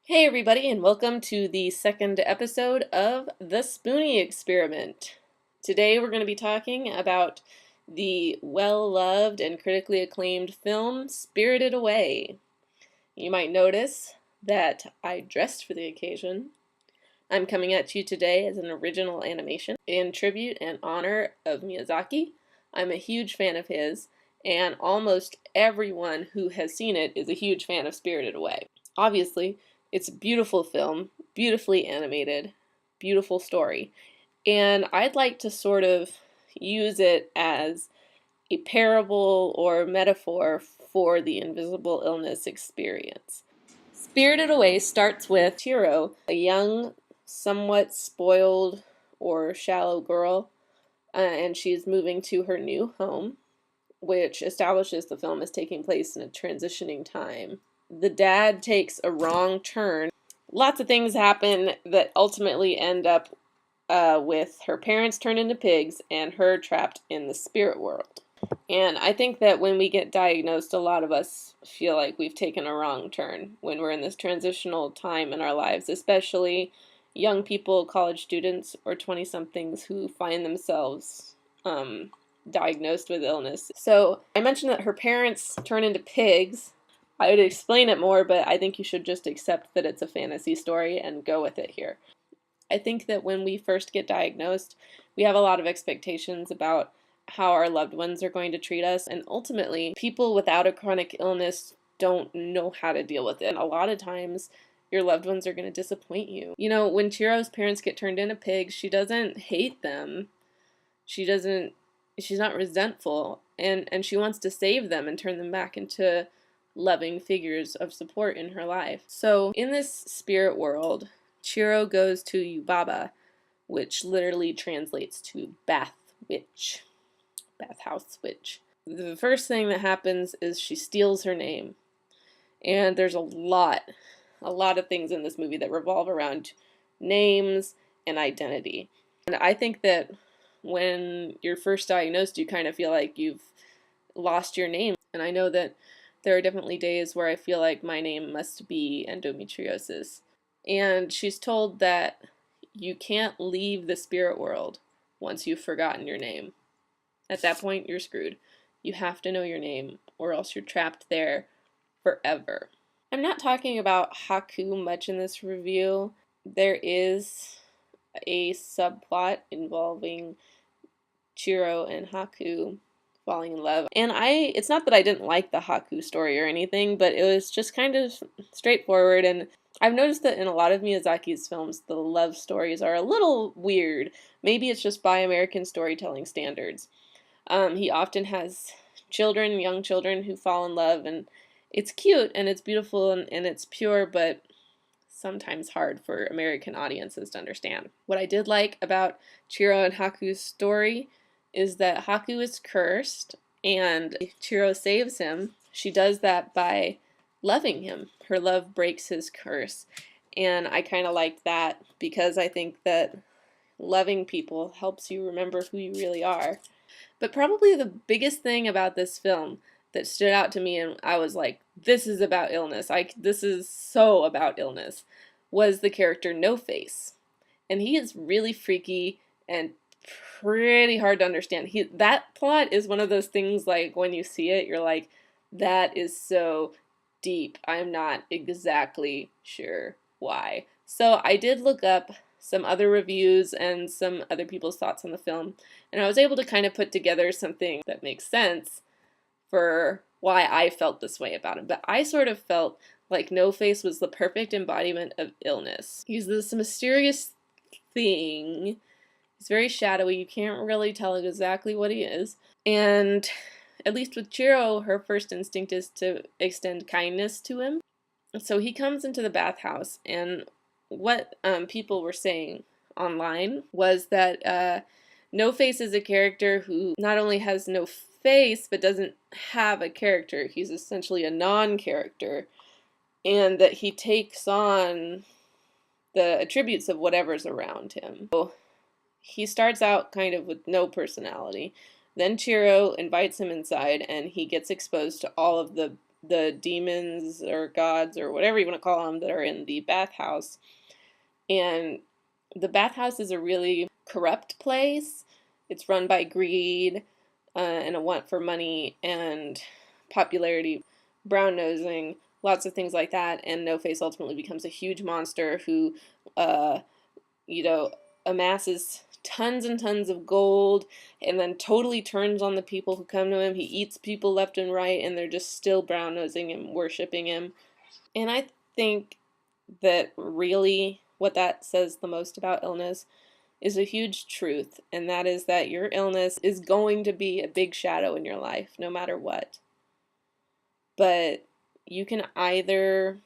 Hey everybody, and welcome to the second episode of the Spoonie Experiment. Today we're going to be talking about the well-loved and critically acclaimed film Spirited Away. You might notice that I dressed for the occasion. I'm coming at you today as an original animation in tribute and honor of Miyazaki. I'm a huge fan of his, and almost everyone who has seen it is a huge fan of Spirited Away. Obviously, it's a beautiful film, beautifully animated, beautiful story. And I'd like to sort of use it as a parable or metaphor for the invisible illness experience. Spirited Away starts with Chiro, a young, somewhat spoiled or shallow girl, and she's moving to her new home, which establishes the film as taking place in a transitioning time. The dad takes a wrong turn. Lots of things happen that ultimately end up with her parents turned into pigs and her trapped in the spirit world. And I think that when we get diagnosed, a lot of us feel like we've taken a wrong turn when we're in this transitional time in our lives, especially young people, college students, or 20-somethings who find themselves diagnosed with illness. So I mentioned that her parents turn into pigs. I would explain it more, but I think you should just accept that it's a fantasy story and go with it here. I think that when we first get diagnosed, we have a lot of expectations about how our loved ones are going to treat us, and ultimately, people without a chronic illness don't know how to deal with it. And a lot of times, your loved ones are going to disappoint you. You know, when Chiro's parents get turned into pigs, she doesn't hate them. She's not resentful, and she wants to save them and turn them back into loving figures of support in her life. So in this spirit world, Chiro goes to Yubaba, which literally translates to bathhouse witch. The first thing that happens is she steals her name. And there's a lot of things in this movie that revolve around names and identity. And I think that when you're first diagnosed, you kind of feel like you've lost your name. And I know that there are definitely days where I feel like my name must be endometriosis. And she's told that you can't leave the spirit world once you've forgotten your name. At that point, you're screwed. You have to know your name, or else you're trapped there forever. I'm not talking about Haku much in this review. There is a subplot involving Chiro and Haku falling in love. And it's not that I didn't like the Haku story or anything, but it was just kind of straightforward. And I've noticed that in a lot of Miyazaki's films, the love stories are a little weird. Maybe it's just by American storytelling standards. He often has young children who fall in love, and it's cute and it's beautiful and it's pure, but sometimes hard for American audiences to understand. What I did like about Chiro and Haku's story is that Haku is cursed, and Chiro saves him. She does that by loving him. Her love breaks his curse, and I kind of like that because I think that loving people helps you remember who you really are. But probably the biggest thing about this film that stood out to me, and I was like, this is about illness, this is so about illness, was the character No Face. And he is really freaky and pretty hard to understand. That plot is one of those things, like, when you see it, you're like, that is so deep. I'm not exactly sure why. So I did look up some other reviews and some other people's thoughts on the film, and I was able to kind of put together something that makes sense for why I felt this way about him. But I sort of felt like No Face was the perfect embodiment of illness. He's this mysterious thing. He's very shadowy. You can't really tell exactly what he is. And at least with Chiro, her first instinct is to extend kindness to him. So he comes into the bathhouse, and what people were saying online was that No Face is a character who not only has no face, but doesn't have a character. He's essentially a non-character, and that he takes on the attributes of whatever's around him. So he starts out kind of with no personality. Then Chiro invites him inside, and he gets exposed to all of the the demons or gods or whatever you want to call them that are in the bathhouse. And the bathhouse is a really corrupt place. It's run by greed and a want for money and popularity, brown nosing, lots of things like that. And No Face ultimately becomes a huge monster who, you know, amasses tons and tons of gold and then totally turns on the people who come to him. He eats people left and right, and they're just still brown nosing and worshiping him. And I think that really what that says the most about illness is a huge truth, and that is that your illness is going to be a big shadow in your life, no matter what. But you can either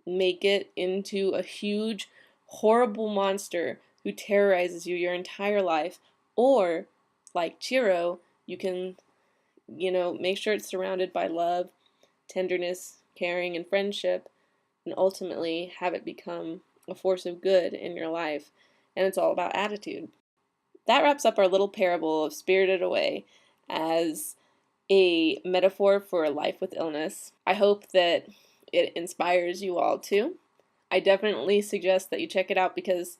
make it into a huge, horrible monster who terrorizes you your entire life, or, like Chiro, you can, make sure it's surrounded by love, tenderness, caring, and friendship, and ultimately have it become a force of good in your life. And it's all about attitude. That wraps up our little parable of Spirited Away as a metaphor for life with illness. I hope that it inspires you all too. I definitely suggest that you check it out because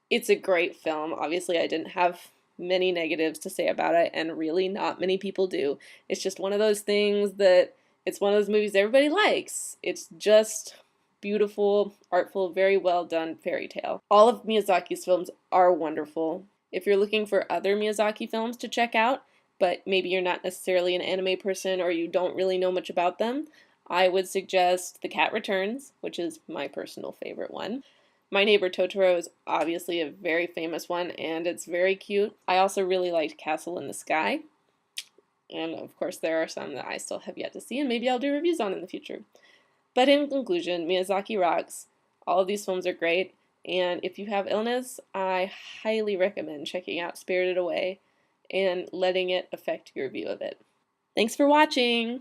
it's a great film. Obviously, I didn't have many negatives to say about it, and really not many people do. It's just one of those things that it's one of those movies everybody likes. It's just beautiful, artful, very well done fairy tale. All of Miyazaki's films are wonderful. If you're looking for other Miyazaki films to check out, but maybe you're not necessarily an anime person or you don't really know much about them, I would suggest The Cat Returns, which is my personal favorite one. My Neighbor Totoro is obviously a very famous one, and it's very cute. I also really liked Castle in the Sky. And of course, there are some that I still have yet to see, and maybe I'll do reviews on in the future. But in conclusion, Miyazaki rocks. All of these films are great, and if you have illness, I highly recommend checking out Spirited Away and letting it affect your view of it. Thanks for watching!